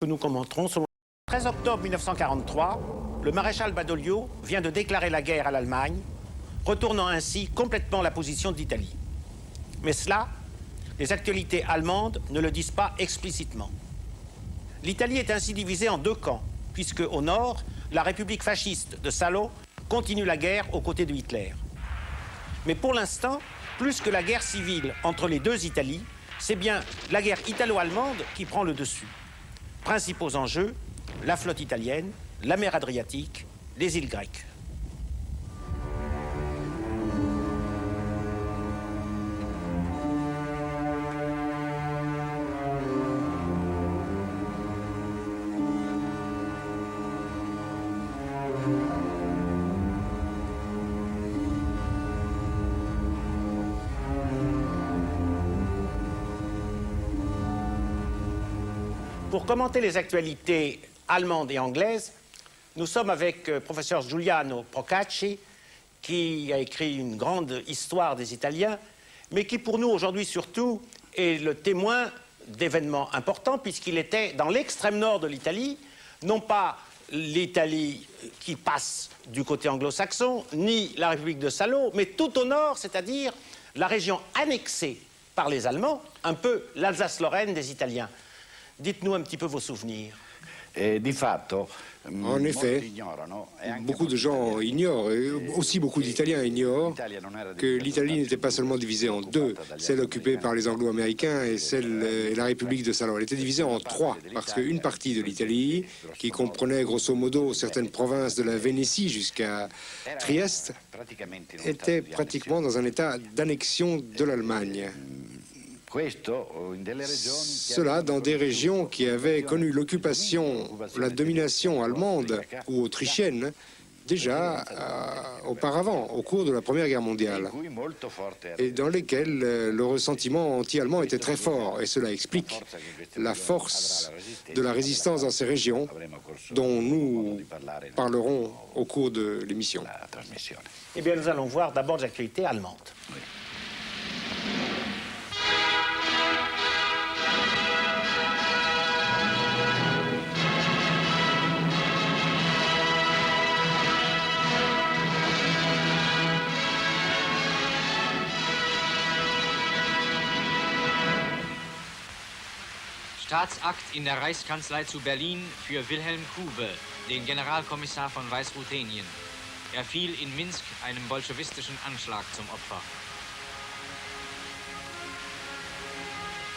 que nous commenterons selon... 13 octobre 1943, le maréchal Badoglio vient de déclarer la guerre à l'Allemagne, retournant ainsi complètement la position de l'Italie. Mais cela, les actualités allemandes ne le disent pas explicitement. L'Italie est ainsi divisée en deux camps, puisque au nord, la République fasciste de Salo continue la guerre aux côtés de Hitler. Mais pour l'instant, plus que la guerre civile entre les deux Italies, c'est bien la guerre italo-allemande qui prend le dessus. Principaux enjeux, la flotte italienne, la mer Adriatique, les îles grecques. Pour commenter les actualités allemandes et anglaises, nous sommes avec professeur Giuliano Procacci, qui a écrit une grande histoire des Italiens, mais qui pour nous aujourd'hui surtout est le témoin d'événements importants, puisqu'il était dans l'extrême nord de l'Italie, non pas l'Italie qui passe du côté anglo-saxon, ni la République de Salo, mais tout au nord, c'est-à-dire la région annexée par les Allemands, un peu l'Alsace-Lorraine des Italiens. Dites-nous un petit peu vos souvenirs. En effet, beaucoup de gens ignorent, et aussi beaucoup d'Italiens ignorent, que l'Italie n'était pas seulement divisée en deux, celle occupée par les Anglo-Américains et la République de Salo. Elle était divisée en trois, parce qu'une partie de l'Italie, qui comprenait grosso modo certaines provinces de la Vénétie jusqu'à Trieste, était pratiquement dans un état d'annexion de l'Allemagne. Cela dans des régions qui avaient connu l'occupation, la domination allemande ou autrichienne déjà auparavant, au cours de la Première Guerre mondiale, et dans lesquelles le ressentiment anti-allemand était très fort. Et cela explique la force de la résistance dans ces régions, dont nous parlerons au cours de l'émission. Eh bien, nous allons voir d'abord les actualités allemandes. Staatsakt in der Reichskanzlei zu Berlin für Wilhelm Kube, den Generalkommissar von Weißruthenien. Er fiel in Minsk einem bolschewistischen Anschlag zum Opfer.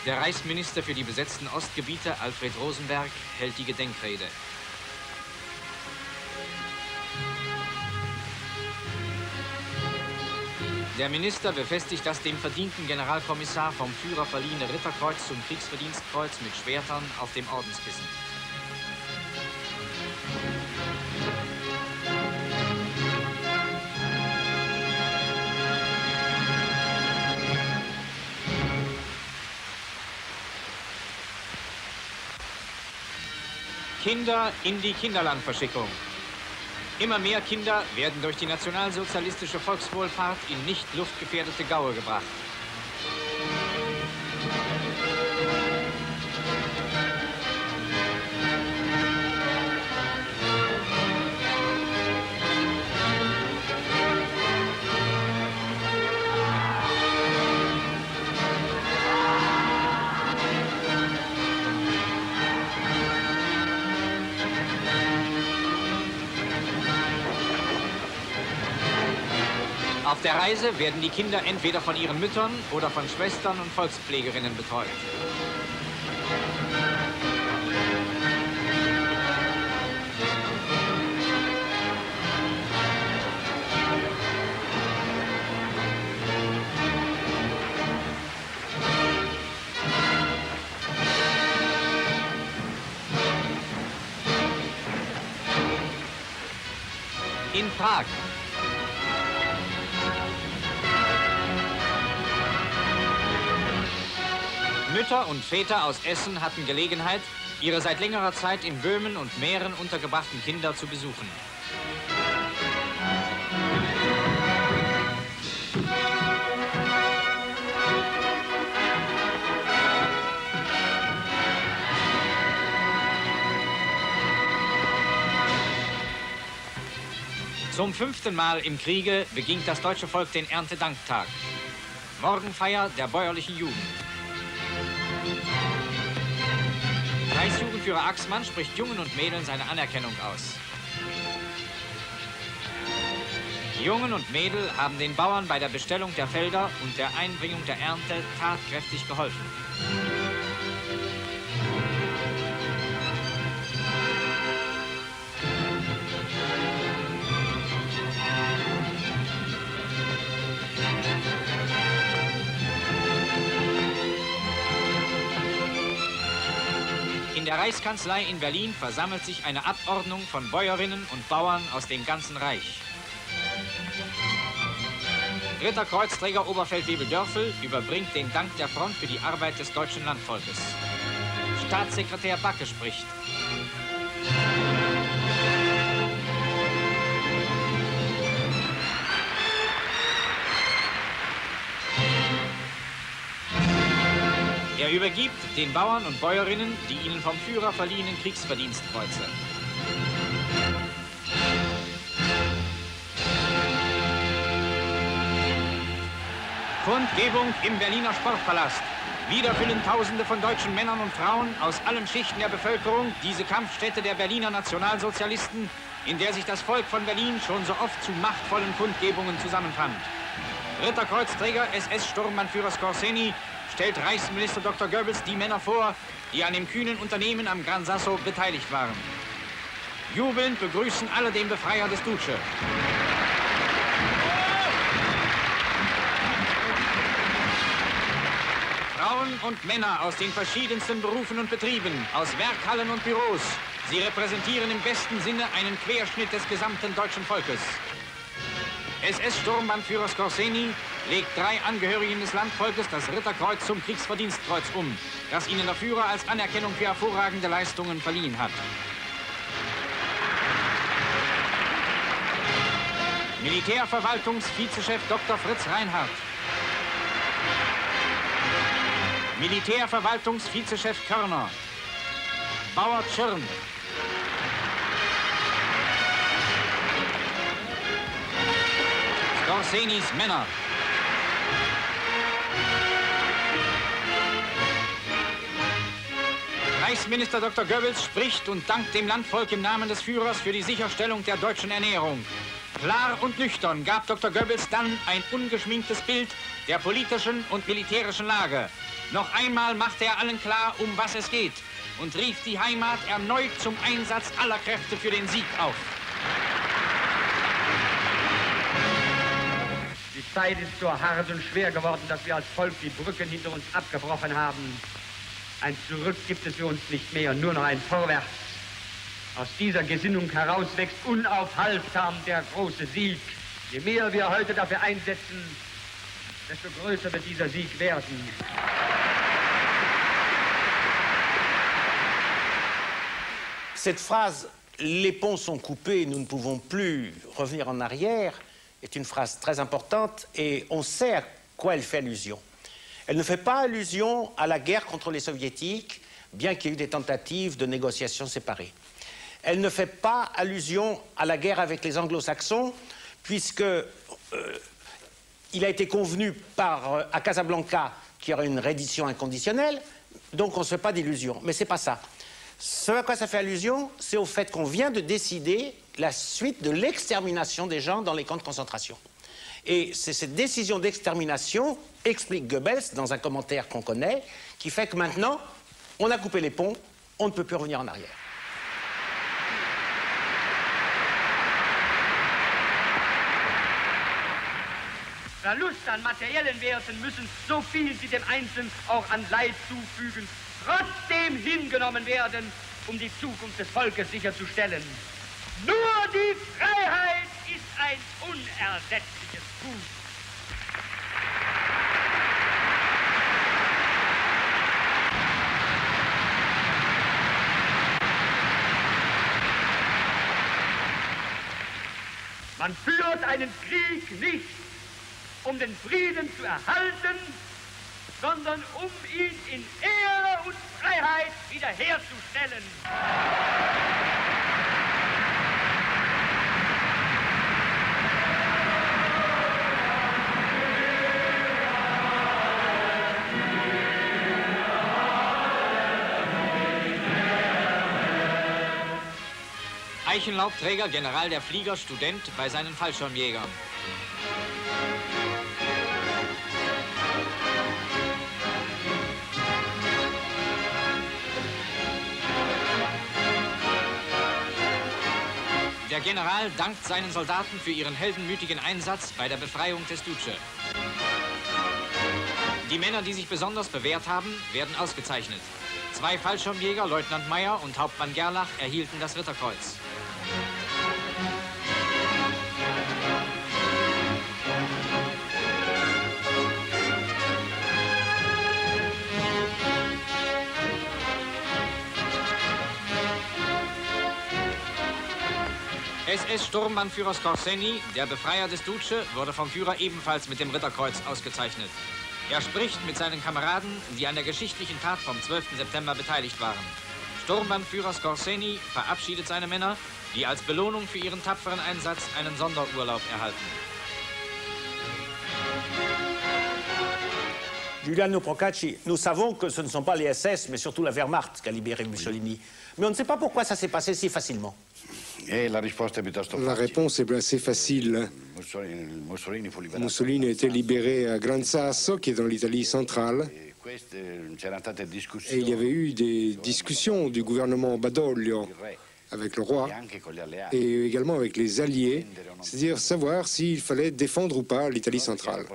Der Reichsminister für die besetzten Ostgebiete, Alfred Rosenberg, hält die Gedenkrede. Der Minister befestigt das dem verdienten Generalkommissar vom Führer verliehene Ritterkreuz zum Kriegsverdienstkreuz mit Schwertern auf dem Ordenskissen. Kinder in die Kinderlandverschickung. Immer mehr Kinder werden durch die nationalsozialistische Volkswohlfahrt in nicht luftgefährdete Gaue gebracht. Auf der Reise werden die Kinder entweder von ihren Müttern oder von Schwestern und Volkspflegerinnen betreut. In Prag. Mütter und Väter aus Essen hatten Gelegenheit, ihre seit längerer Zeit in Böhmen und Mähren untergebrachten Kinder zu besuchen. Zum 5. Mal im Kriege beging das deutsche Volk den Erntedanktag. Morgenfeier der bäuerlichen Jugend. Reichsjugendführer Axmann spricht Jungen und Mädeln seine Anerkennung aus. Jungen und Mädel haben den Bauern bei der Bestellung der Felder und der Einbringung der Ernte tatkräftig geholfen. In der Reichskanzlei in Berlin versammelt sich eine Abordnung von Bäuerinnen und Bauern aus dem ganzen Reich. Ritterkreuzträger Oberfeldwebel Dörfel überbringt den Dank der Front für die Arbeit des deutschen Landvolkes. Staatssekretär Backe spricht. Er übergibt den Bauern und Bäuerinnen die ihnen vom Führer verliehenen Kriegsverdienstkreuze. Kundgebung im Berliner Sportpalast. Wieder füllen Tausende von deutschen Männern und Frauen aus allen Schichten der Bevölkerung diese Kampfstätte der Berliner Nationalsozialisten, in der sich das Volk von Berlin schon so oft zu machtvollen Kundgebungen zusammenfand. Ritterkreuzträger SS-Sturmbannführer Skorzeny stellt Reichsminister Dr. Goebbels die Männer vor, die an dem kühnen Unternehmen am Gran Sasso beteiligt waren. Jubelnd begrüßen alle den Befreier des Duce. Frauen und Männer aus den verschiedensten Berufen und Betrieben, aus Werkhallen und Büros. Sie repräsentieren im besten Sinne einen Querschnitt des gesamten deutschen Volkes. SS-Sturmbannführer Skorzeny legt 3 Angehörigen des Landvolkes das Ritterkreuz zum Kriegsverdienstkreuz um, das ihnen der Führer als Anerkennung für hervorragende Leistungen verliehen hat. Militärverwaltungsvizechef Dr. Fritz Reinhardt. Militärverwaltungsvizechef Körner. Bauer Tschirn. Skorzenys Männer. Reichsminister Dr. Goebbels spricht und dankt dem Landvolk im Namen des Führers für die Sicherstellung der deutschen Ernährung. Klar und nüchtern gab Dr. Goebbels dann ein ungeschminktes Bild der politischen und militärischen Lage. Noch einmal machte er allen klar, um was es geht und rief die Heimat erneut zum Einsatz aller Kräfte für den Sieg auf. Die Zeit ist so hart und schwer geworden, dass wir als Volk die Brücken hinter uns abgebrochen haben. Ein Zurück gibt es für uns nicht mehr, nur noch ein Vorwärts. Aus dieser Gesinnung heraus wächst unaufhaltsam der große Sieg. Je mehr wir heute dafür einsetzen, desto größer wird dieser Sieg werden. Cette phrase « Les ponts sont coupés, nous ne pouvons plus revenir en arrière » est une phrase très importante et on sait à quoi elle fait allusion. Elle ne fait pas allusion à la guerre contre les soviétiques, bien qu'il y ait eu des tentatives de négociations séparées. Elle ne fait pas allusion à la guerre avec les anglo-saxons, puisque il a été convenu à Casablanca qu'il y aurait une reddition inconditionnelle, donc on ne se fait pas d'illusions. Mais ce n'est pas ça. Ce à quoi ça fait allusion, c'est au fait qu'on vient de décider la suite de l'extermination des gens dans les camps de concentration. Et c'est cette décision d'extermination, explique Goebbels dans un commentaire qu'on connaît, qui fait que maintenant, on a coupé les ponts, on ne peut plus revenir en arrière. Verlust an materiellen Werten müssen, so viel sie dem Einzelnen auch an Leid zufügen, trotzdem hingenommen werden, um die Zukunft des Volkes sicherzustellen. Nur die Freiheit ist ein unersetzliches Gut. Man führt einen Krieg nicht, um den Frieden zu erhalten, sondern um ihn in Ehre und Freiheit wiederherzustellen. Eichenlaubträger, General der Flieger, Student bei seinen Fallschirmjägern. Der General dankt seinen Soldaten für ihren heldenmütigen Einsatz bei der Befreiung des Duce. Die Männer, die sich besonders bewährt haben, werden ausgezeichnet. 2 Fallschirmjäger, Leutnant Meyer und Hauptmann Gerlach, erhielten das Ritterkreuz. SS-Sturmbannführer Skorseny, der Befreier des Duce, wurde vom Führer ebenfalls mit dem Ritterkreuz ausgezeichnet. Er spricht mit seinen Kameraden, die an der geschichtlichen Tat vom 12. September beteiligt waren. Sturmbannführer Skorseny verabschiedet seine Männer, die als Belohnung für ihren tapferen Einsatz einen Sonderurlaub erhalten. Giuliano Procacci, nous savons que ce ne sont pas les SS, mais surtout la Wehrmacht qui a libéré Mussolini. Mais on ne sait pas pourquoi ça s'est passé si facilement. La réponse est assez facile. Mussolini a été libéré à Gran Sasso, qui est dans l'Italie centrale. Et il y avait eu des discussions du gouvernement Badoglio avec le roi et également avec les alliés, c'est-à-dire savoir s'il fallait défendre ou pas l'Italie centrale.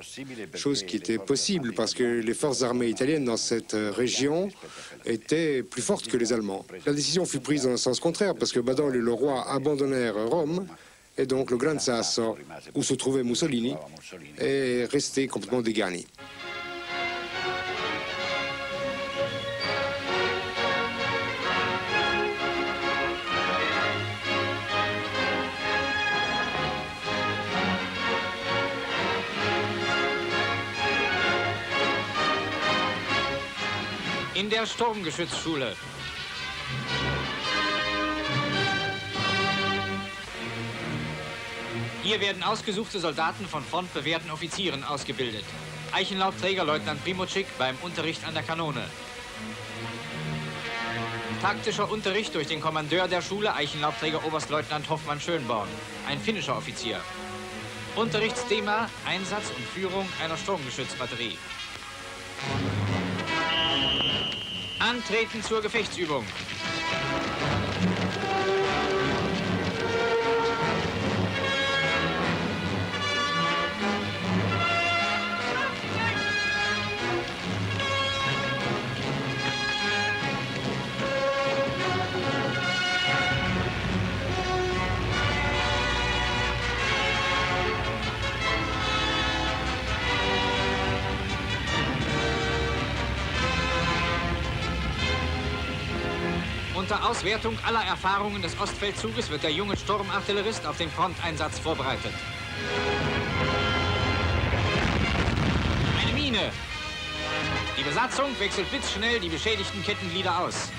Chose qui était possible parce que les forces armées italiennes dans cette région étaient plus fortes que les Allemands. La décision fut prise dans le sens contraire parce que Badoglio et le roi abandonnèrent Rome et donc le Gran Sasso, où se trouvait Mussolini, est resté complètement dégarni. In der Sturmgeschützschule. Hier werden ausgesuchte Soldaten von frontbewährten Offizieren ausgebildet. Eichenlaubträger Leutnant Primozic beim Unterricht an der Kanone. Taktischer Unterricht durch den Kommandeur der Schule, Eichenlaubträger Oberstleutnant Hoffmann Schönborn, ein finnischer Offizier. Unterrichtsthema: Einsatz und Führung einer Sturmgeschützbatterie. Antreten zur Gefechtsübung. Unter Auswertung aller Erfahrungen des Ostfeldzuges wird der junge Sturmartillerist auf den Fronteinsatz vorbereitet. Eine Mine. Die Besatzung wechselt blitzschnell die beschädigten Kettenglieder aus.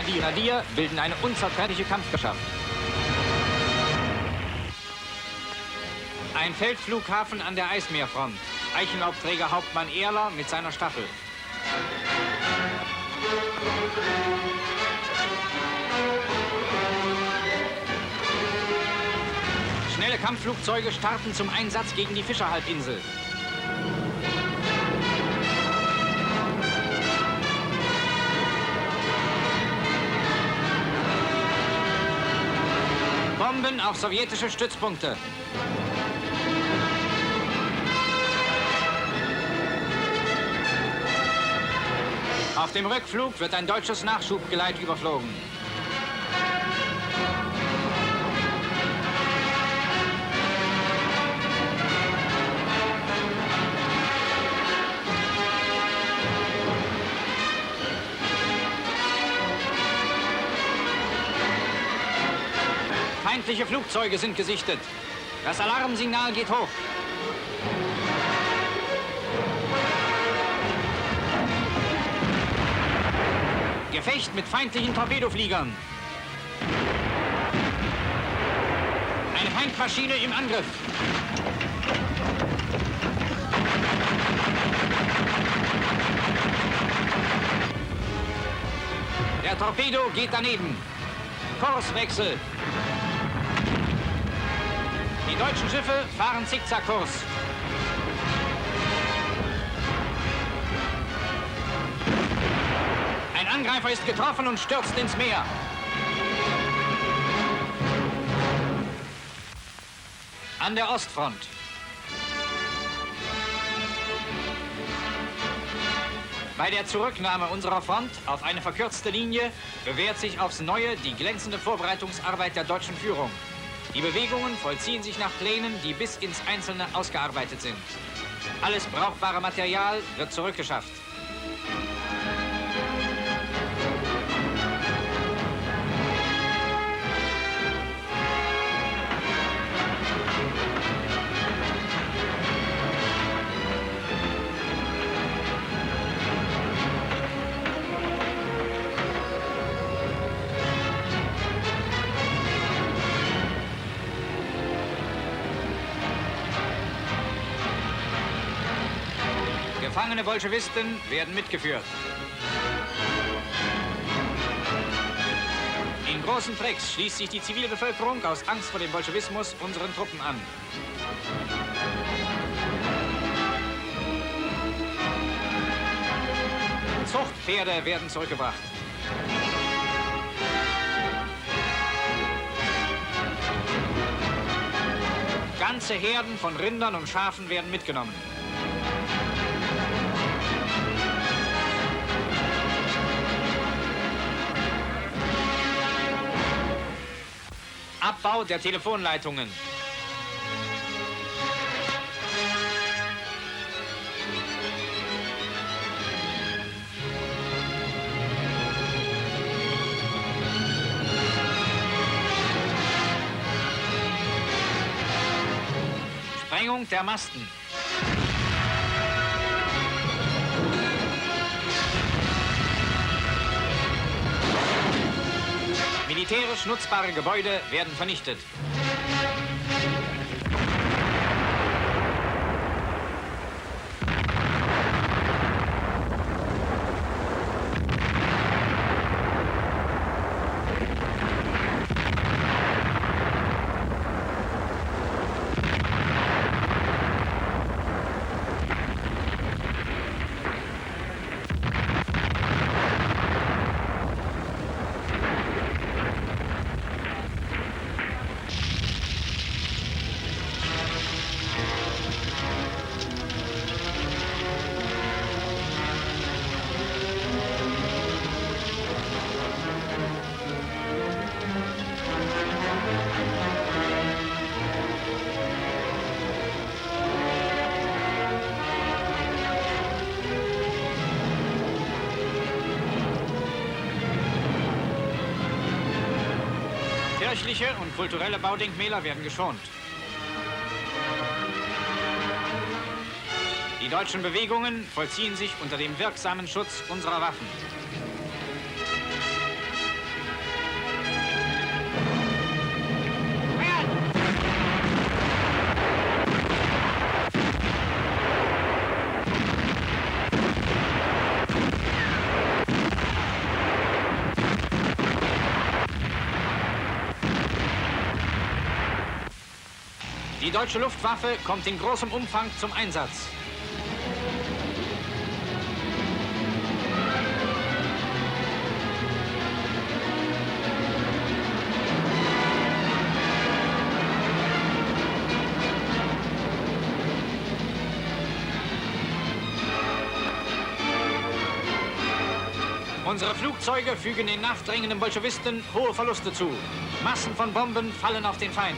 Die Radier bilden eine unzertrennliche Kampfmannschaft. Ein Feldflughafen an der Eismeerfront. Eichenlaubträger Hauptmann Ehrler mit seiner Staffel. Schnelle Kampfflugzeuge starten zum Einsatz gegen die Fischerhalbinsel. Bomben auf sowjetische Stützpunkte. Auf dem Rückflug wird ein deutsches Nachschubgeleit überflogen. Feindliche Flugzeuge sind gesichtet. Das Alarmsignal geht hoch. Gefecht mit feindlichen Torpedofliegern. Eine Feindmaschine im Angriff. Torpedo geht daneben. Kurswechsel. Die deutschen Schiffe fahren Zickzackkurs. Ein Angreifer ist getroffen und stürzt ins Meer. An der Ostfront. Bei der Zurücknahme unserer Front auf eine verkürzte Linie bewährt sich aufs Neue die glänzende Vorbereitungsarbeit der deutschen Führung. Die Bewegungen vollziehen sich nach Plänen, die bis ins Einzelne ausgearbeitet sind. Alles brauchbare Material wird zurückgeschafft. Gefangene Bolschewisten werden mitgeführt. In großen Tricks schließt sich die Zivilbevölkerung aus Angst vor dem Bolschewismus unseren Truppen an. Zuchtpferde werden zurückgebracht. Ganze Herden von Rindern und Schafen werden mitgenommen. Abbau der Telefonleitungen. Sprengung der Masten. Militärisch nutzbare Gebäude werden vernichtet. Kirchliche und kulturelle Baudenkmäler werden geschont. Die deutschen Bewegungen vollziehen sich unter dem wirksamen Schutz unserer Waffen. Die deutsche Luftwaffe kommt in großem Umfang zum Einsatz. Unsere Flugzeuge fügen den nachdrängenden Bolschewisten hohe Verluste zu. Massen von Bomben fallen auf den Feind.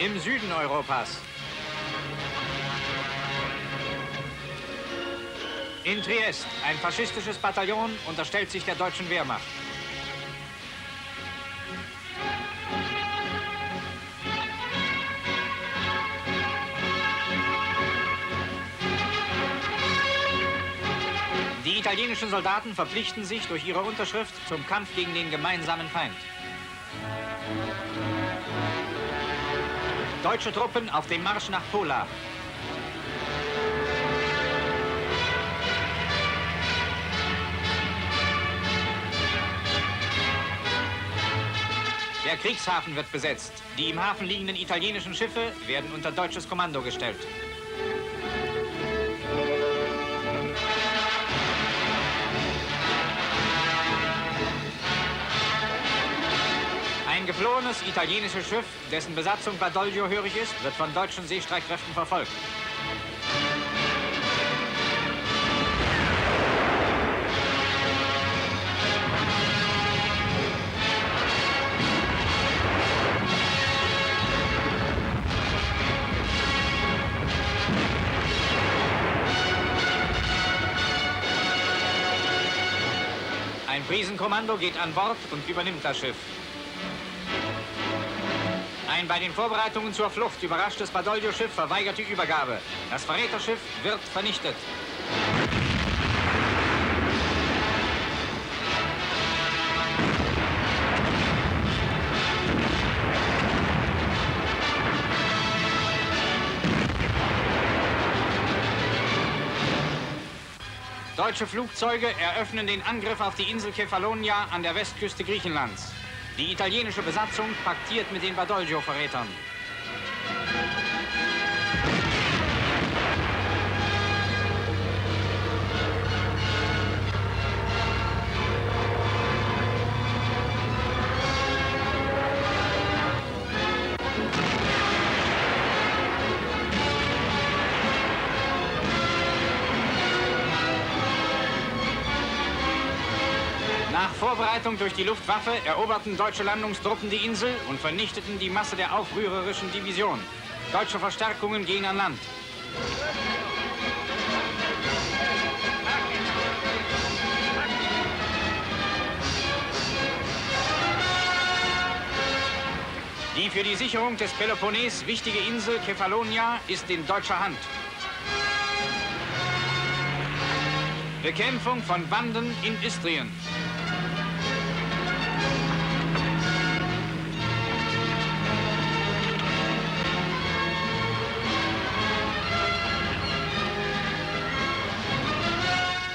im Süden Europas. In Triest, ein faschistisches Bataillon unterstellt sich der deutschen Wehrmacht. Die italienischen Soldaten verpflichten sich durch ihre Unterschrift zum Kampf gegen den gemeinsamen Feind. Deutsche Truppen auf dem Marsch nach Pola. Der Kriegshafen wird besetzt. Die im Hafen liegenden italienischen Schiffe werden unter deutsches Kommando gestellt. Ein geflohenes italienisches Schiff, dessen Besatzung Badoglio hörig ist, wird von deutschen Seestreitkräften verfolgt. Ein Prisenkommando geht an Bord und übernimmt das Schiff. Ein bei den Vorbereitungen zur Flucht überraschtes Badoglio-Schiff verweigert die Übergabe. Das Verräterschiff wird vernichtet. Deutsche Flugzeuge eröffnen den Angriff auf die Insel Kefalonia an der Westküste Griechenlands. Die italienische Besatzung paktiert mit den Badoglio-Verrätern. Nach Vorbereitung durch die Luftwaffe eroberten deutsche Landungstruppen die Insel und vernichteten die Masse der aufrührerischen Division. Deutsche Verstärkungen gehen an Land. Die für die Sicherung des Peloponnes wichtige Insel Kefalonia ist in deutscher Hand. Bekämpfung von Banden in Istrien.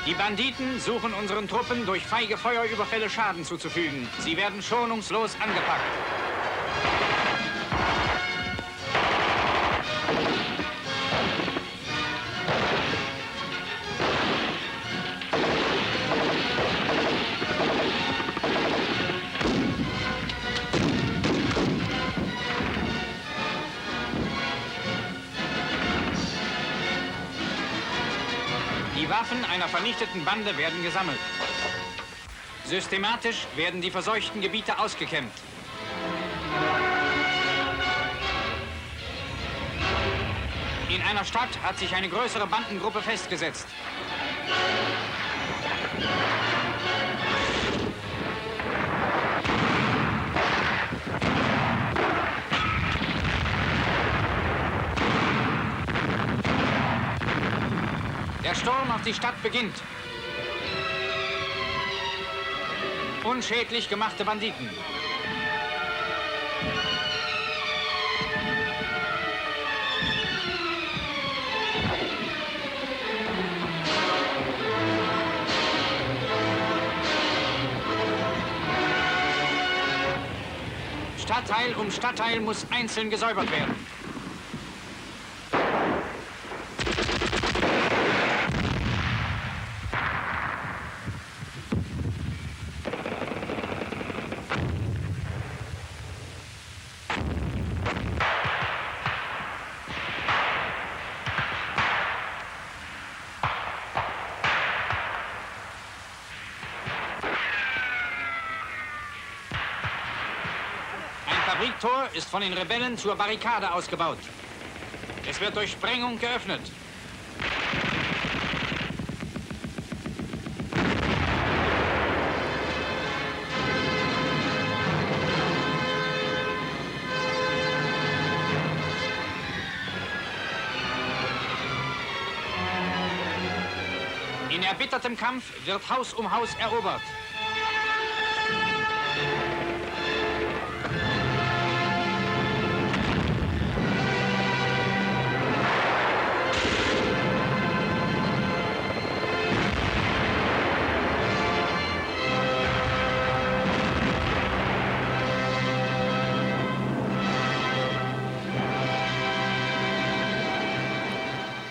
Die Banditen suchen unseren Truppen durch feige Feuerüberfälle Schaden zuzufügen. Sie werden schonungslos angepackt. Die Waffen einer vernichteten Bande werden gesammelt. Systematisch werden die verseuchten Gebiete ausgekämmt. In einer Stadt hat sich eine größere Bandengruppe festgesetzt. Der Sturm auf die Stadt beginnt. Unschädlich gemachte Banditen. Stadtteil um Stadtteil muss einzeln gesäubert werden. Fabriktor ist von den Rebellen zur Barrikade ausgebaut. Es wird durch Sprengung geöffnet. In erbittertem Kampf wird Haus um Haus erobert.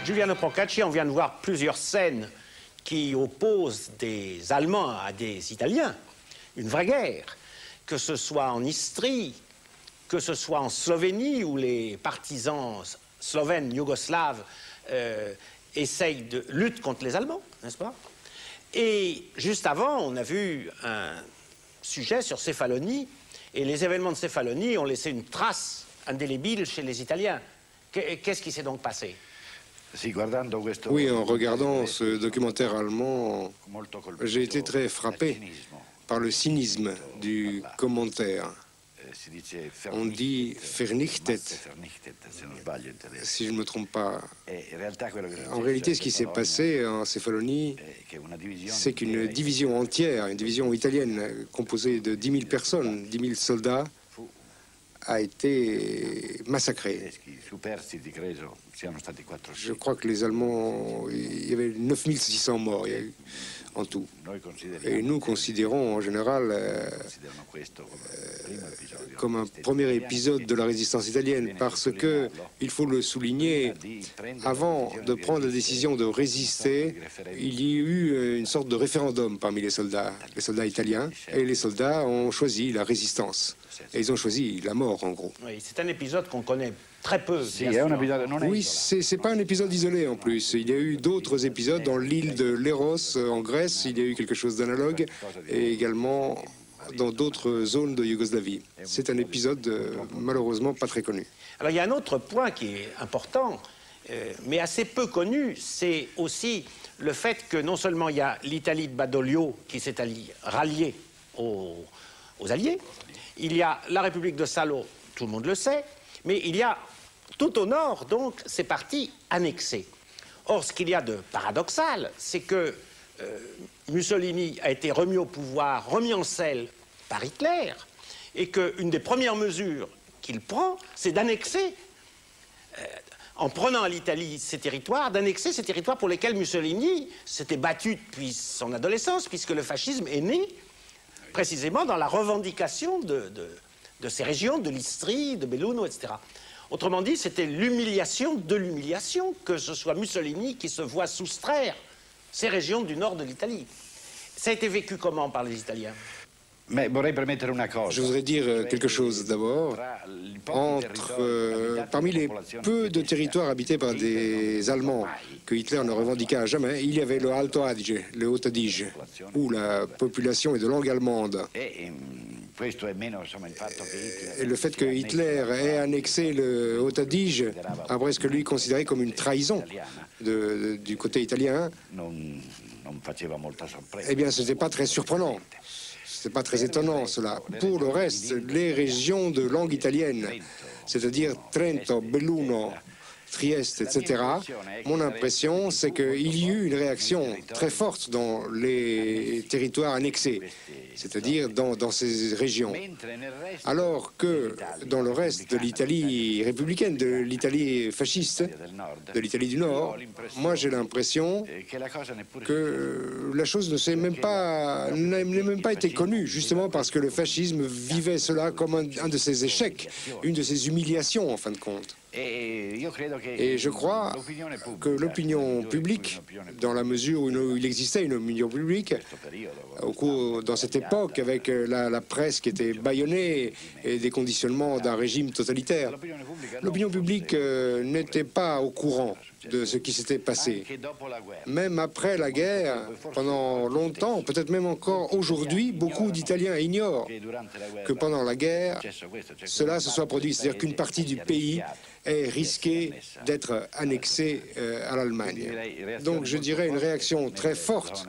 Giuliano Procacci, on vient de voir plusieurs scènes qui opposent des Allemands à des Italiens, une vraie guerre, que ce soit en Istrie, que ce soit en Slovénie, où les partisans slovènes, yougoslaves, luttent contre les Allemands, n'est-ce pas? Et juste avant, on a vu un sujet sur Céphalonie, et les événements de Céphalonie ont laissé une trace indélébile chez les Italiens. Qu'est-ce qui s'est donc passé? Oui, en regardant ce documentaire allemand, j'ai été très frappé par le cynisme du commentaire. On dit vernichtet, si je ne me trompe pas. En réalité, ce qui s'est passé en Céphalonie, c'est qu'une division entière, une division italienne composée de 10 000 personnes, 10 000 soldats, a été massacrée. Je crois que les Allemands, il y avait 9600 morts en tout. Et nous considérons en général comme un premier épisode de la résistance italienne, parce que, il faut le souligner, avant de prendre la décision de résister, il y a eu une sorte de référendum parmi les soldats italiens, et les soldats ont choisi la résistance. Et ils ont choisi la mort, en gros. Oui, c'est un épisode qu'on connaît très peu. Oui, c'est pas un épisode isolé en plus. Il y a eu d'autres épisodes dans l'île de Léros, en Grèce. Il y a eu quelque chose d'analogue, et également dans d'autres zones de Yougoslavie. C'est un épisode malheureusement pas très connu. Alors il y a un autre point qui est important, mais assez peu connu, c'est aussi le fait que non seulement il y a l'Italie de Badoglio qui s'est ralliée aux Alliés, il y a la République de Salo, tout le monde le sait, mais il y a tout au nord, donc, ces parties annexées. Or, ce qu'il y a de paradoxal, c'est que Mussolini a été remis au pouvoir, remis en selle par Hitler, et qu'une des premières mesures qu'il prend, c'est d'annexer, en prenant à l'Italie ces territoires, d'annexer ces territoires pour lesquels Mussolini s'était battu depuis son adolescence, puisque le fascisme est né précisément dans la revendication de ces régions, de l'Istrie, de Belluno, etc. Autrement dit, c'était l'humiliation de l'humiliation que ce soit Mussolini qui se voit soustraire ces régions du nord de l'Italie. Ça a été vécu comment par les Italiens? Je voudrais dire quelque chose d'abord. Parmi les peu de territoires habités par des Allemands que Hitler ne revendiqua jamais, il y avait le Alto Adige, le Haut-Adige, où la population est de langue allemande. Et le fait que Hitler ait annexé le Haut-Adige a presque lui considéré comme une trahison du côté italien. Eh bien, ce n'était pas très surprenant. C'est pas très étonnant, cela. Pour le reste, les régions de langue italienne, c'est-à-dire Trento, Belluno, Trieste, etc., mon impression, c'est qu'il y a eu une réaction très forte dans les territoires annexés, c'est-à-dire dans ces régions. Alors que dans le reste de l'Italie républicaine, de l'Italie fasciste, de l'Italie du Nord, moi j'ai l'impression que la chose n'a même pas été connue, justement parce que le fascisme vivait cela comme un de ses échecs, une de ses humiliations en fin de compte. Et je crois que l'opinion publique, dans la mesure où il existait une opinion publique, dans cette époque, avec la presse qui était bâillonnée et des conditionnements d'un régime totalitaire, l'opinion publique n'était pas au courant de ce qui s'était passé. Même après la guerre, pendant longtemps, peut-être même encore aujourd'hui, beaucoup d'Italiens ignorent que pendant la guerre, cela se soit produit. C'est-à-dire qu'une partie du pays est risquée d'être annexée à l'Allemagne. Donc je dirais une réaction très forte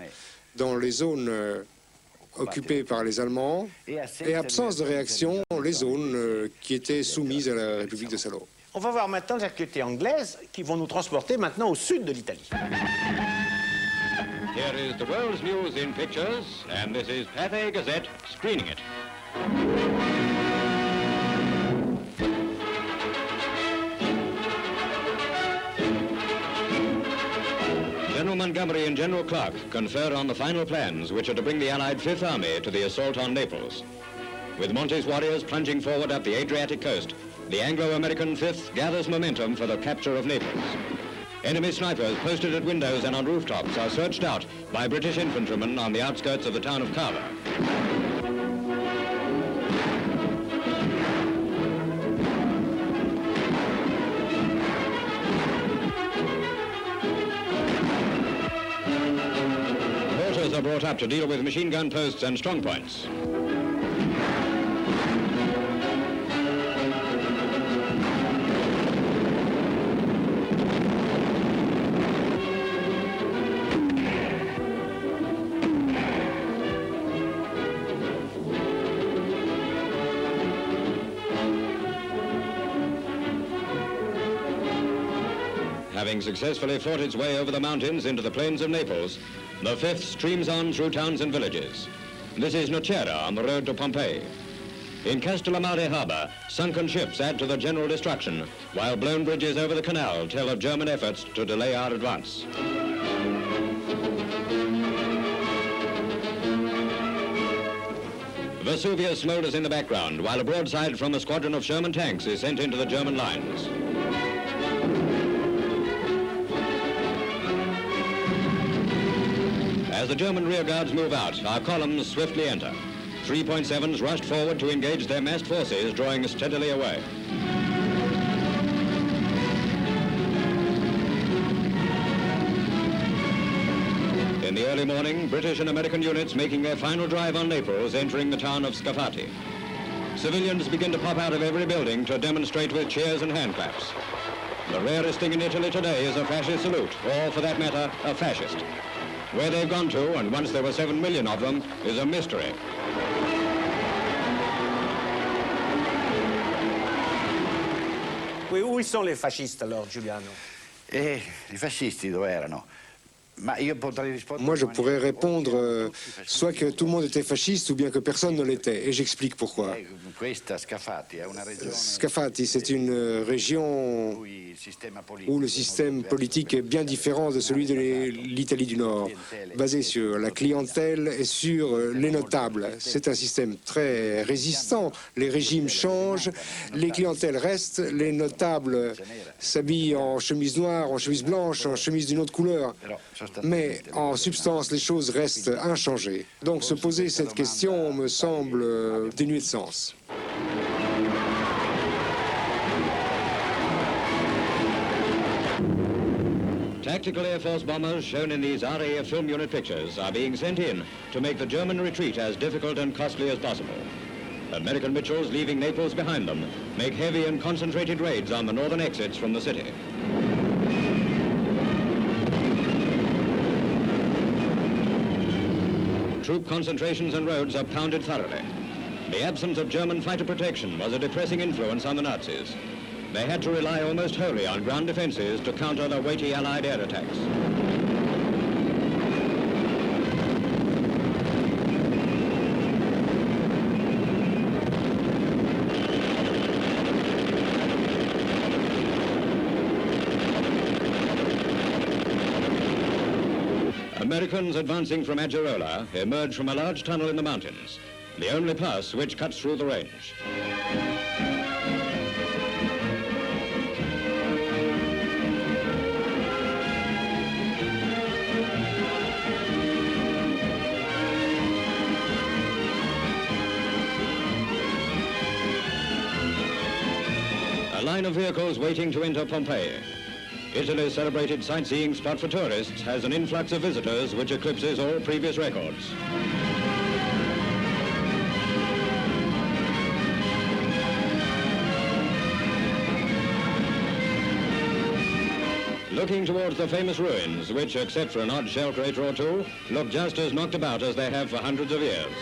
dans les zones occupées par les Allemands et absence de réaction dans les zones qui étaient soumises à la République de Salo. On va voir maintenant les activités anglaises qui vont nous transporter maintenant au sud de l'Italie. Here is the world's news in pictures, and this is Pathé Gazette screening it. General Montgomery and General Clark confer on the final plans which are to bring the Allied Fifth Army to the assault on Naples. With Monte's warriors plunging forward up the Adriatic coast, the Anglo-American Fifth gathers momentum for the capture of Naples. Enemy snipers posted at windows and on rooftops are searched out by British infantrymen on the outskirts of the town of Cava. Mortars are brought up to deal with machine gun posts and strong points. Having successfully fought its way over the mountains into the plains of Naples, the 5th streams on through towns and villages. This is Nocera on the road to Pompeii. In Castellammare Harbour, sunken ships add to the general destruction, while blown bridges over the canal tell of German efforts to delay our advance. Vesuvius smoulders in the background, while a broadside from a squadron of Sherman tanks is sent into the German lines. As the German rearguards move out, our columns swiftly enter. 3.7s rushed forward to engage their massed forces, drawing steadily away. In the early morning, British and American units making their final drive on Naples, entering the town of Scafati. Civilians begin to pop out of every building to demonstrate with cheers and hand claps. The rarest thing in Italy today is a fascist salute, or for that matter, a fascist. Where they've gone to, and once there were 7 million of them, is a mystery. Oui, où sont les fascistes alors, Giuliano? I fascisti dove erano? Moi, je pourrais répondre soit que tout le monde était fasciste ou bien que personne ne l'était, et j'explique pourquoi. Scafati, c'est une région où le système politique est bien différent de celui de l'Italie du Nord, basé sur la clientèle et sur les notables. C'est un système très résistant. Les régimes changent, les clientèles restent, les notables s'habillent en chemise noire, en chemise blanche, en chemise d'une autre couleur. Mais en substance, les choses restent inchangées. Donc se poser cette question me semble dénué de sens. Tactical Air Force bombers shown in these RAF film unit pictures are being sent in to make the German retreat as difficult and costly as possible. American Mitchells, leaving Naples behind them, make heavy and concentrated raids on the northern exits from the city. Troop concentrations and roads are pounded thoroughly. The absence of German fighter protection was a depressing influence on the Nazis. They had to rely almost wholly on ground defenses to counter the weighty Allied air attacks. Americans advancing from Aggerola emerge from a large tunnel in the mountains, the only pass which cuts through the range. A line of vehicles waiting to enter Pompeii. Italy's celebrated sightseeing spot for tourists has an influx of visitors which eclipses all previous records. Looking towards the famous ruins, which, except for an odd shell crater or two, look just as knocked about as they have for hundreds of years.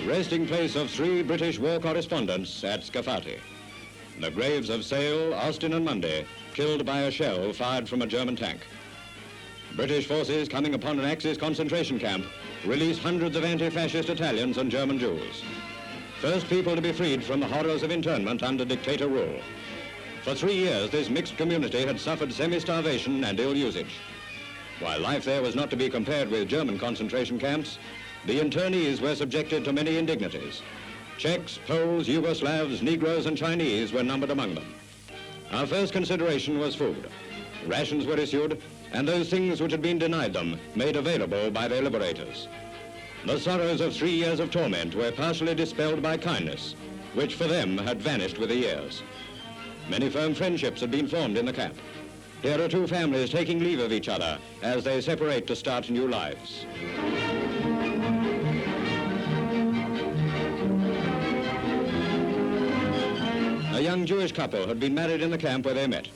Resting place of 3 British war correspondents at Scafati. The graves of Sale, Austin and Mundy, killed by a shell fired from a German tank. British forces coming upon an Axis concentration camp released hundreds of anti-fascist Italians and German Jews. First people to be freed from the horrors of internment under dictator rule. For 3 years, this mixed community had suffered semi-starvation and ill usage. While life there was not to be compared with German concentration camps, the internees were subjected to many indignities. Czechs, Poles, Yugoslavs, Negroes and Chinese were numbered among them. Our first consideration was food. Rations were issued, and those things which had been denied them made available by their liberators. The sorrows of 3 years of torment were partially dispelled by kindness, which for them had vanished with the years. Many firm friendships had been formed in the camp. Here are 2 families taking leave of each other as they separate to start new lives. A young Jewish couple had been married in the camp where they met.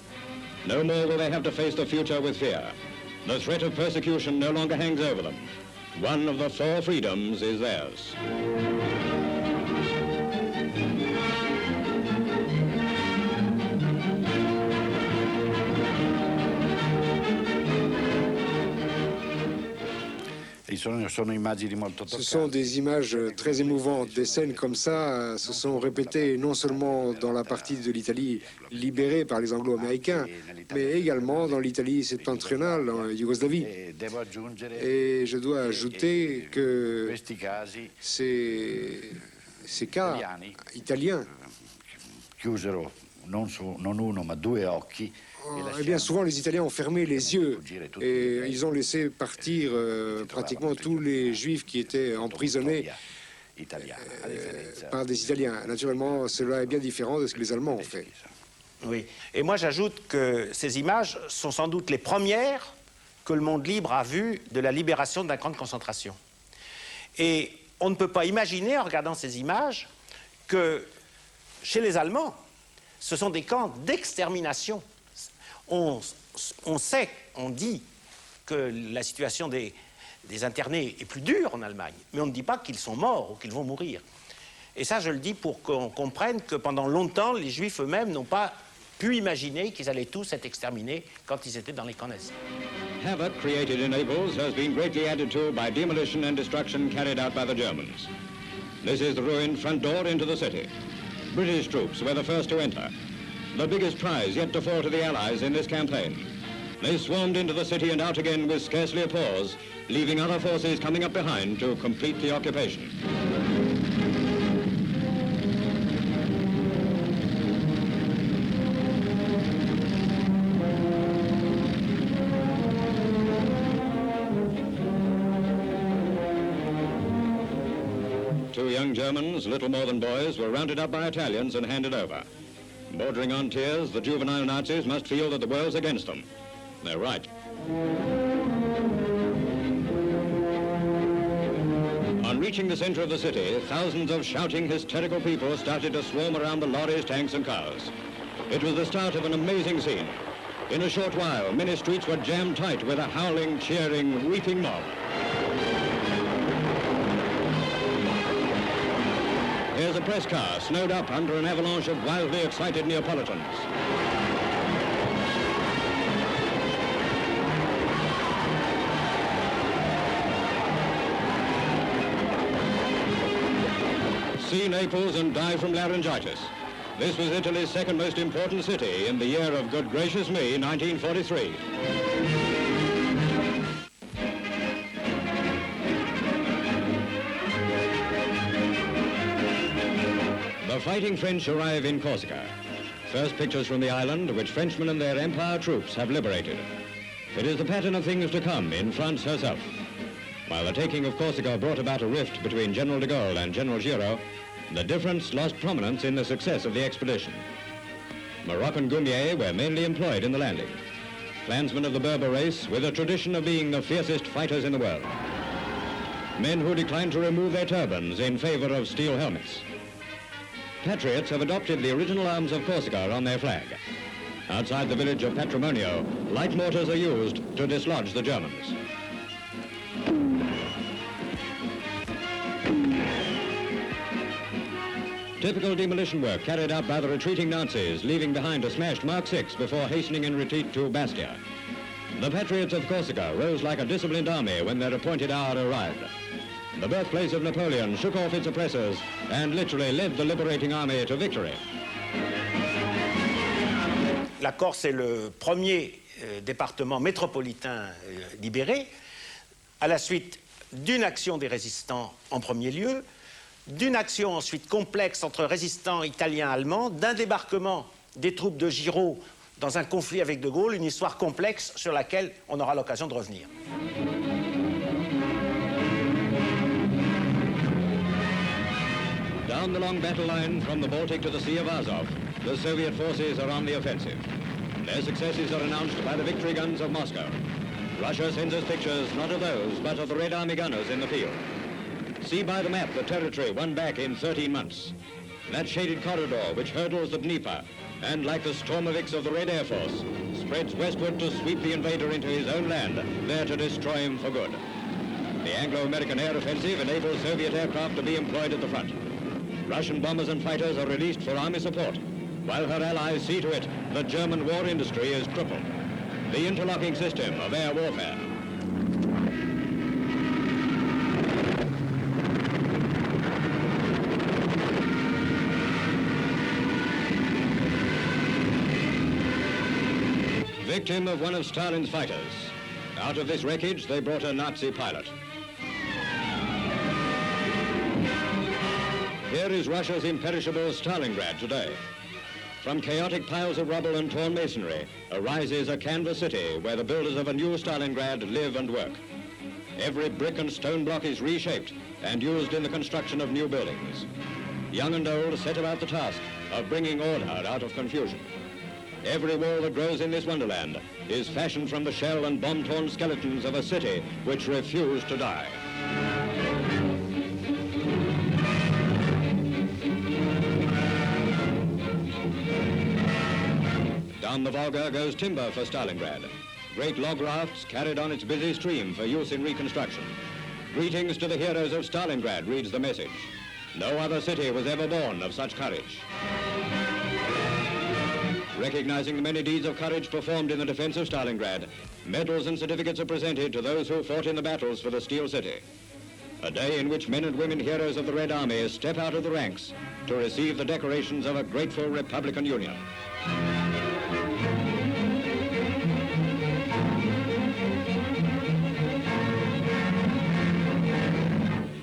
No more will they have to face the future with fear. The threat of persecution no longer hangs over them. One of the 4 freedoms is theirs. Ce sont des images très émouvantes. Des scènes comme ça se sont répétées non seulement dans la partie de l'Italie libérée par les Anglo-Américains, mais également dans l'Italie septentrionale, en Yougoslavie. Et je dois ajouter que ces cas italiens, eh bien, souvent, les Italiens ont fermé les yeux et ils ont laissé partir pratiquement tous les Juifs qui étaient emprisonnés par des Italiens. Naturellement, cela est bien différent de ce que les Allemands ont fait. Oui. Et moi, j'ajoute que ces images sont sans doute les premières que le monde libre a vues de la libération d'un camp de concentration. Et on ne peut pas imaginer, en regardant ces images, que chez les Allemands, ce sont des camps d'extermination. On sait, on dit que la situation des internés est plus dure en Allemagne, mais on ne dit pas qu'ils sont morts ou qu'ils vont mourir. Et ça, je le dis pour qu'on comprenne que pendant longtemps, les Juifs eux-mêmes n'ont pas pu imaginer qu'ils allaient tous être exterminés quand ils étaient dans les camps nazis. Havoc created in Naples has been greatly added to by demolition and destruction carried out by the Germans. This is the ruined front door into the city. British troops were the first to enter. The biggest prize yet to fall to the Allies in this campaign. They swarmed into the city and out again with scarcely a pause, leaving other forces coming up behind to complete the occupation. Two young Germans, little more than boys, were rounded up by Italians and handed over. Bordering on tears, the juvenile Nazis must feel that the world's against them. They're right. On reaching the center of the city, thousands of shouting, hysterical people started to swarm around the lorries, tanks, and cars. It was the start of an amazing scene. In a short while, many streets were jammed tight with a howling, cheering, weeping mob. Here's a press car snowed up under an avalanche of wildly excited Neapolitans. See Naples and die from laryngitis. This was Italy's second most important city in the year of good gracious me, 1943. The fighting French arrive in Corsica. First pictures from the island, which Frenchmen and their Empire troops have liberated. It is the pattern of things to come in France herself. While the taking of Corsica brought about a rift between General de Gaulle and General Giraud, the difference lost prominence in the success of the expedition. Moroccan Goumiers were mainly employed in the landing, clansmen of the Berber race with a tradition of being the fiercest fighters in the world. Men who declined to remove their turbans in favor of steel helmets. Patriots have adopted the original arms of Corsica on their flag. Outside the village of Patrimonio, light mortars are used to dislodge the Germans. Typical demolition work carried out by the retreating Nazis, leaving behind a smashed Mark VI before hastening in retreat to Bastia. The Patriots of Corsica rose like a disciplined army when their appointed hour arrived. The birthplace of Napoleon shook off its oppressors and literally led the liberating army to victory. La Corse est le premier département métropolitain libéré, à la suite d'une action des résistants en premier lieu, d'une action ensuite complexe entre résistants italiens et allemands, d'un débarquement des troupes de Giraud dans un conflit avec de Gaulle, une histoire complexe sur laquelle on aura l'occasion de revenir. Down the long battle line from the Baltic to the Sea of Azov, the Soviet forces are on the offensive. Their successes are announced by the victory guns of Moscow. Russia sends us pictures not of those, but of the Red Army gunners in the field. See by the map the territory won back in 13 months. That shaded corridor which hurdles the Dnieper and, like the Stormovix of the Red Air Force, spreads westward to sweep the invader into his own land, there to destroy him for good. The Anglo-American air offensive enables Soviet aircraft to be employed at the front. Russian bombers and fighters are released for army support, while her allies see to it the German war industry is crippled. The interlocking system of air warfare. Victim of one of Stalin's fighters. Out of this wreckage, they brought a Nazi pilot. Here is Russia's imperishable Stalingrad today. From chaotic piles of rubble and torn masonry arises a canvas city where the builders of a new Stalingrad live and work. Every brick and stone block is reshaped and used in the construction of new buildings. Young and old set about the task of bringing order out of confusion. Every wall that grows in this wonderland is fashioned from the shell and bomb-torn skeletons of a city which refused to die. Down the Volga goes timber for Stalingrad. Great log rafts carried on its busy stream for use in reconstruction. Greetings to the heroes of Stalingrad, reads the message. No other city was ever born of such courage. Recognizing the many deeds of courage performed in the defense of Stalingrad, medals and certificates are presented to those who fought in the battles for the Steel City. A day in which men and women heroes of the Red Army step out of the ranks to receive the decorations of a grateful Republican Union.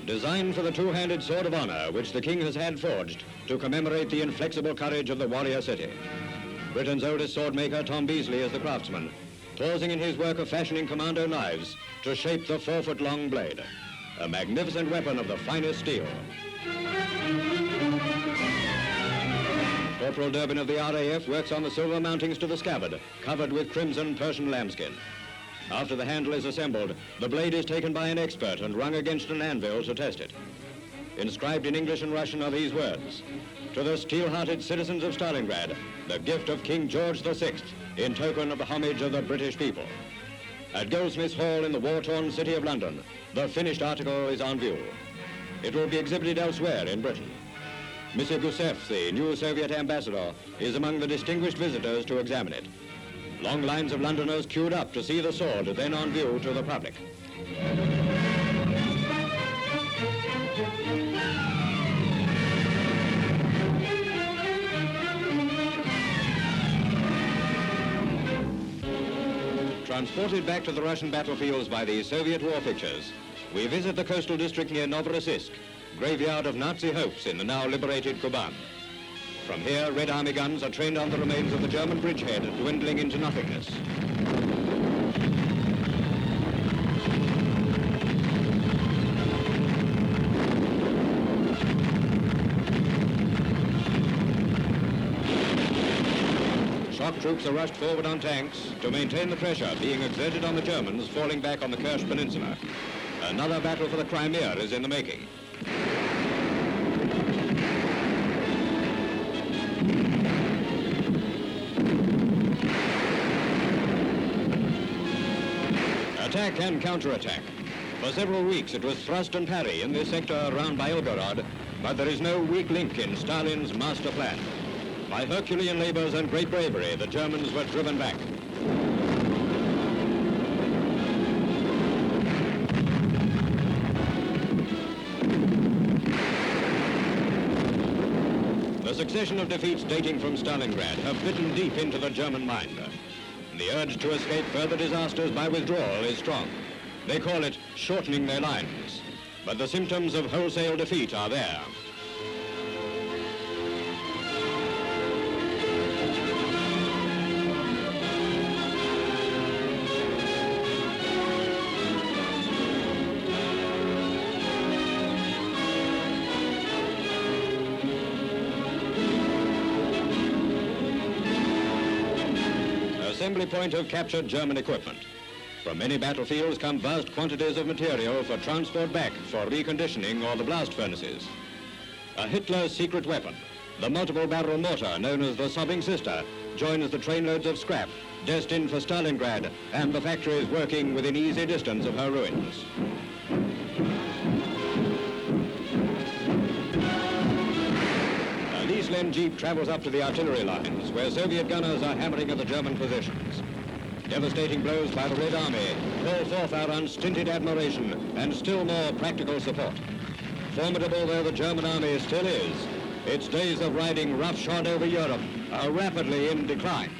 Designed for the two-handed sword of honor which the king has had forged to commemorate the inflexible courage of the warrior city. Britain's oldest sword maker, Tom Beasley, is the craftsman, pausing in his work of fashioning commando knives to shape the 4-foot-long blade, a magnificent weapon of the finest steel. Corporal Durbin of the RAF works on the silver mountings to the scabbard, covered with crimson Persian lambskin. After the handle is assembled, the blade is taken by an expert and rung against an anvil to test it. Inscribed in English and Russian are these words: to the steel-hearted citizens of Stalingrad, the gift of King George VI, in token of the homage of the British people. At Goldsmiths Hall in the war-torn city of London, the finished article is on view. It will be exhibited elsewhere in Britain. Monsieur Gusev, the new Soviet ambassador, is among the distinguished visitors to examine it. Long lines of Londoners queued up to see the sword, then on view to the public. Transported back to the Russian battlefields by the Soviet war pictures, we visit the coastal district near Novorossiysk, graveyard of Nazi hopes in the now liberated Kuban. From here, Red Army guns are trained on the remains of the German bridgehead, dwindling into nothingness. shock troops are rushed forward on tanks to maintain the pressure being exerted on the Germans falling back on the Kerch Peninsula. Another battle for the Crimea is in the making. Attack and counterattack. For several weeks it was thrust and parry in this sector around Belgorod, but there is no weak link in Stalin's master plan. By Herculean labors and great bravery, the Germans were driven back. The succession of defeats dating from Stalingrad have bitten deep into the German mind. The urge to escape further disasters by withdrawal is strong. They call it shortening their lines. But the symptoms of wholesale defeat are there. Assembly point of captured German equipment. From many battlefields come vast quantities of material for transport back for reconditioning or the blast furnaces. A Hitler's secret weapon, the multiple barrel mortar known as the Sobbing Sister, joins the trainloads of scrap destined for Stalingrad and the factories working within easy distance of her ruins. A Leaslen jeep travels up to the artillery lines where Soviet gunners are hammering at the German positions. Devastating blows by the Red Army call forth our unstinted admiration and still more practical support. Formidable though the German army still is, its days of riding roughshod over Europe are rapidly in decline.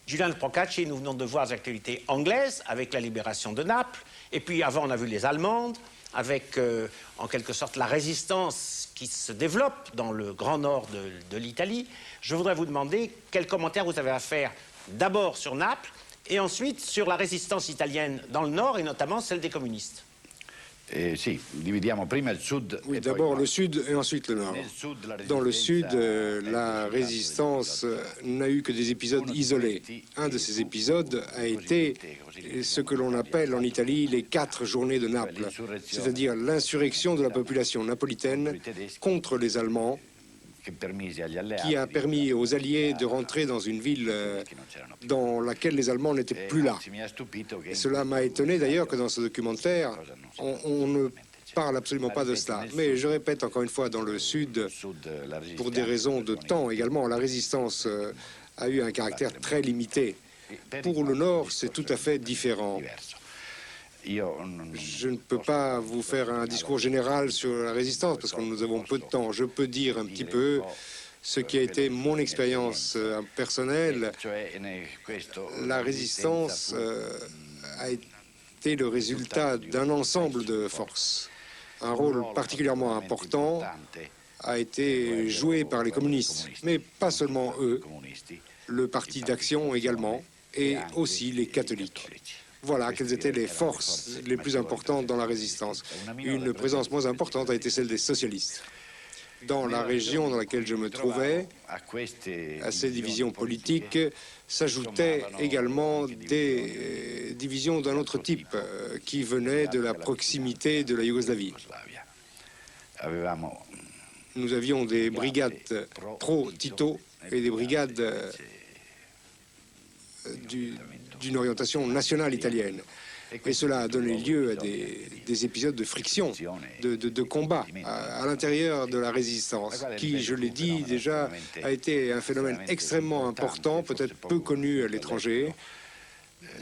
Julien Procacci, nous venons de voir les actualités anglaises avec la libération de Naples. Et puis avant, on a vu les Allemandes, avec en quelque sorte la résistance qui se développe dans le grand nord de l'Italie. Je voudrais vous demander quel commentaire vous avez à faire d'abord sur Naples et ensuite sur la résistance italienne dans le nord et notamment celle des communistes. Oui, d'abord le sud et ensuite le nord. Dans le sud, la résistance n'a eu que des épisodes isolés. Un de ces épisodes a été ce que l'on appelle en Italie les 4 journées de Naples, c'est-à-dire l'insurrection de la population napolitaine contre les Allemands, qui a permis aux Alliés de rentrer dans une ville dans laquelle les Allemands n'étaient plus là. Et cela m'a étonné d'ailleurs que dans ce documentaire, on ne parle absolument pas de cela. Mais je répète encore une fois, dans le Sud, pour des raisons de temps également, la résistance a eu un caractère très limité. Pour le Nord, c'est tout à fait différent. Je ne peux pas vous faire un discours général sur la résistance parce que nous avons peu de temps. Je peux dire un petit peu ce qui a été mon expérience personnelle. La résistance a été le résultat d'un ensemble de forces. Un rôle particulièrement important a été joué par les communistes, mais pas seulement eux, le Parti d'Action également, et aussi les catholiques. Voilà quelles étaient les forces les plus importantes dans la résistance. Une présence moins importante a été celle des socialistes. Dans la région dans laquelle je me trouvais, à ces divisions politiques, s'ajoutaient également des divisions d'un autre type qui venaient de la proximité de la Yougoslavie. Nous avions des brigades pro-Tito et des brigades d'une orientation nationale italienne. Et cela a donné lieu à des épisodes de friction, de combat à l'intérieur de la résistance, qui, je l'ai dit déjà, a été un phénomène extrêmement important, peut-être peu connu à l'étranger,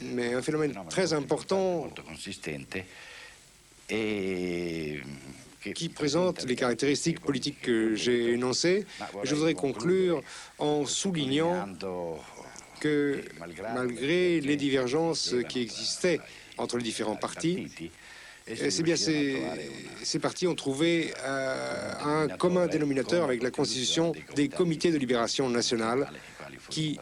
mais un phénomène très important qui présente les caractéristiques politiques que j'ai énoncées. Je voudrais conclure en soulignant que malgré les divergences qui existaient entre les différents partis, c'est bien ces partis ont trouvé un commun dénominateur avec la constitution des comités de libération nationale qui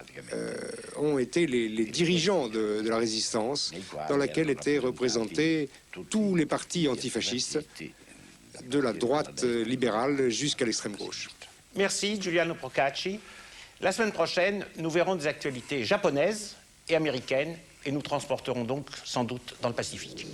ont été les dirigeants de la résistance, dans laquelle étaient représentés tous les partis antifascistes de la droite libérale jusqu'à l'extrême gauche. Merci Giuliano Procacci. La semaine prochaine, nous verrons des actualités japonaises et américaines et nous transporterons donc sans doute dans le Pacifique.